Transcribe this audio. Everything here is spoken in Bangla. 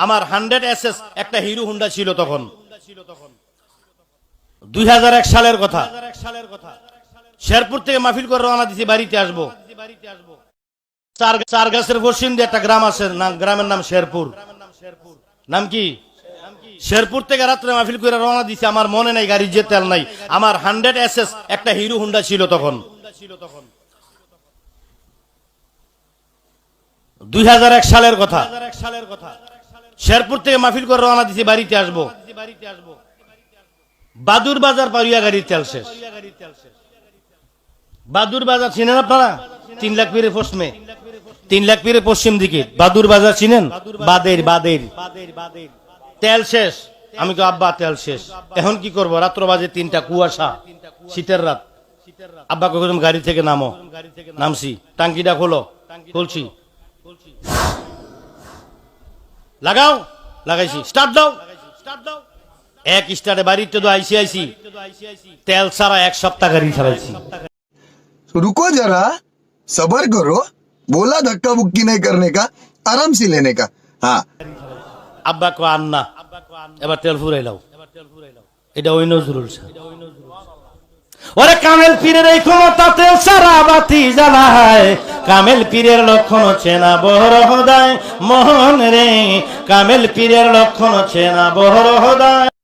আমার 100 একটা হিরো হুন্ডা ছিল তখন। 2001 সালের কথা। শেরপুর থেকে মাহফিল করে রওনা দিছি, বাড়িতে আসবো। চার গাছের পশ্চিম দিয়ে একটা গ্রাম আছে, গ্রামের নাম শেরপুর। নাম কি? শেরপুর থেকে রাত্রে মাহফিল করে রওনা দিছি, আমার মনে নাই, গাড়ির যে তেল নাই। আমার 100 একটা হিরো হুন্ডা ছিল তখন। 2001 সালের কথা। শেরপুর থেকে মাহফিল করে রওনা দিছি, বাড়িতে আসবো। বাদুর বাজার পারিয়া গাড়ির তেল শেষ। বাদুর বাজার চিনেন আপনারা? 3 লাখ পীরের পশ্চিমে, 3 লাখ পীরের পশ্চিম দিকে বাদুর বাজার চিনেন? বাদের তেল শেষ। আমি তো আব্বা তেল শেষ, এখন কি করব? রাত্র বাজে 3টা, কুয়াশা, শীতের রাত। আব্বা কখন গাড়ি থেকে নামো। নামছি, টাঙ্কিটা খোলো, খুলছি, লাগাও, লাগাইছি, স্টার্ট দাও। এক স্টার্টে বাড়িতে তো আইসি তেল ছাড়া 1 সপ্তাহ গাড়ি চালাইছি। रुको जरा, सबर करो, बोला धक्का बुक्की नहीं करने का, आराम से लेने का। हाँ, আব্বা কো আন্না, এবার তেল ফুরাইলাও। এটা ওই নজরুল শাহ। ওরে কামেল পীরের এই ক্ষমতা, তেল সারা বাতি জ্বালায়। কামেল পীরের লক্ষণ চেনা বড় হদায়, মোহন রে। কামেল পীরের লক্ষণ চেনা বড় হদায়।